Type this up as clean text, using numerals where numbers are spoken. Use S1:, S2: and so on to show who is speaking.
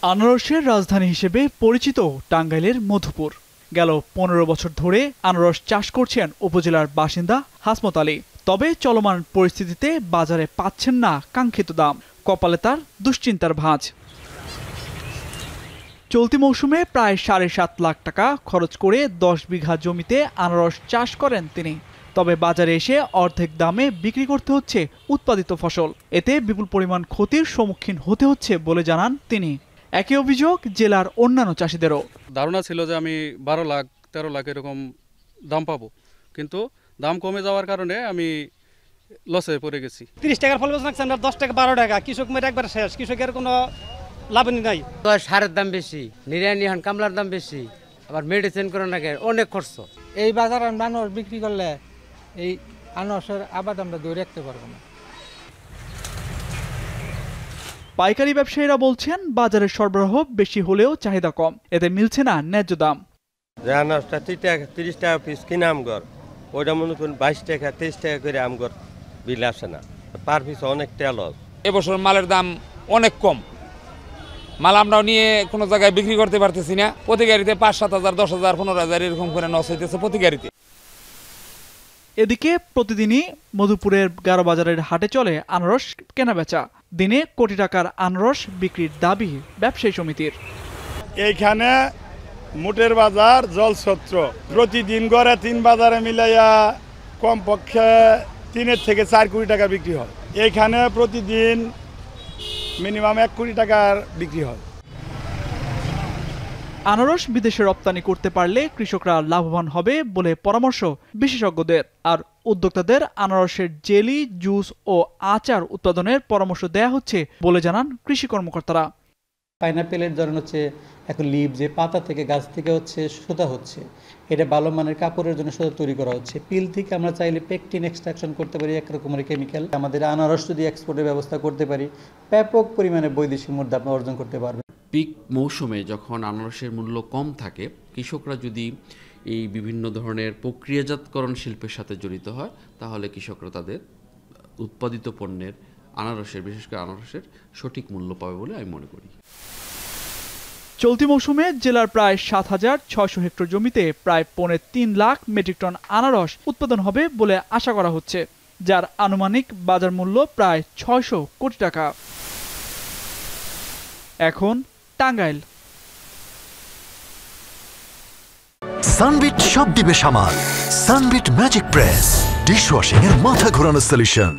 S1: আনারসের রাজধানী হিসেবে পরিচিত টাঙ্গাইলের মধুপুর। গেল 15 বছর ধরে আনারস চাষ করছেন উপজেলার বাসিন্দা হাসমত আলী। তবে চলমান পরিস্থিতিতে বাজারে পাচ্ছেন না কাঙ্ক্ষিত দাম। কপালে তার দুশ্চিন্তার ভাঁজ। চলতি মৌসুমে প্রায় 7.5 লাখ টাকা খরচ করে 10 বিঘা জমিতে আনারস চাষ করেন তিনি। তবে বাজারে এসে অর্ধেক দামে বিক্রি করতে হচ্ছে উৎপাদিত ফসল। এতে বিপুল পরিমাণ ক্ষতির সম্মুখীন হতে হচ্ছে বলে জানান তিনি। একই অভিযোগ জেলার অন্যান্য চাষিদেরও।
S2: ধারণা ছিল যে আমি 12 লাখ 13 লাখ এরকম দাম পাবো, কিন্তু দাম কমে যাওয়ার কারণে আমি লসে পড়ে গেছি।
S3: 30 টাকার ফল বেচলাম আমরা 10 টাকা 12 টাকা, কৃষক মেরে একবার শেষ। কৃষকের কোনো লাভই নাই।
S4: সারের দাম বেশি, নিরানি হন কামলার দাম বেশি, আবার মেডিসিন করে নাকি অনেক খরচ।
S5: এই বাজারে মানুষ বিক্রি করলে এই আনারসের আবাদ আমরা ধরে রাখতে পারবো না।
S1: পাইকারি ব্যবসায়ীরা বলছেন বাজারের সরবরাহ বেশি হলেও চাহিদা কম, এতে মিলছে না ন্যায্য দাম।
S6: যে আনারসটা 30 টাকা পিস কিনে আমগর, ওইটা মনে করুন 22 টাকা 23 টাকা করে আমগর বিল আসে না, পার পিস অনেক তেল।
S7: এবছর মালের দাম অনেক কম, মাল আমরাও নিয়ে কোনো জায়গায় বিক্রি করতে পারতেছি না। প্রতি গাড়িতে 5-7 হাজার 10 হাজার 15 হাজার এরকম করে নষ্ট হইতেছে প্রতি গাড়িতে।
S1: এদিকে প্রতিদিনই মধুপুরের গারো বাজারের হাটে চলে আনারস কেনাবেচা। দিনে কোটি টাকার আনারস বিক্রির দাবি ব্যবসায়ী সমিতির।
S8: এইখানে মোটের বাজার জলছত্র, প্রতিদিন গড়ে 3 বাজারে মিলাইয়া কমপক্ষে 3 থেকে 4 কোটি টাকা বিক্রি হয়। এইখানে প্রতিদিন মিনিমাম 1 কোটি টাকার বিক্রি হয়।
S1: আনারস বিদেশে রপ্তানি করতে পারলে কৃষকরা লাভবান হবে বলে পরামর্শ বিশেষজ্ঞদের। আর উদ্যোক্তাদের আনারসের জেলি, জুস ও আচার উৎপাদনের পরামর্শ দেয়া হচ্ছে বলে জানান কৃষি কর্মকর্তারা।
S9: পাইনাপেলের ধরন হচ্ছে এখন লিভ, যে পাতা থেকে গাছ থেকে হচ্ছে সুতা হচ্ছে, এটা ভালো মানের কাপড়ের জন্য সুতা তৈরি করা হচ্ছে। পিল থেকে আমরা চাইলে পেকটিন এক্সট্রাকশন করতে পারি, এক রকমের কেমিক্যাল। আমাদের আনারস যদি এক্সপোর্টের ব্যবস্থা করতে পারি, ব্যাপক পরিমাণে বৈদেশিক মুদ্রা আপনি অর্জন করতে পারবেন।
S10: পিক মৌসুমে যখন আনারসের মূল্য কম থাকে, কৃষকরা যদি এই বিভিন্ন ধরনের প্রক্রিয়াজাতকরণ শিল্পের সাথে জড়িত হয়, তাহলে কৃষকরা তাদের উৎপাদিত পণ্যের আনারসের, বিশেষ করে আনারসের সঠিক মূল্য পাবে বলে আমি মনে করি।
S1: চলতি মৌসুমে জেলার প্রায় 7,600 হেক্টর জমিতে প্রায় 3.5 লাখ মেট্রিক টন আনারস উৎপাদন হবে বলে আশা করা হচ্ছে, যার আনুমানিক বাজার মূল্য প্রায় 600 কোটি টাকা। এখন টাঙ্গাইল।
S11: সানবিট সব দিবে সামাল। সানবিট ম্যাজিক প্রেস ডিশওয়াশিং এর মাথা ঘোরানো সলিউশন।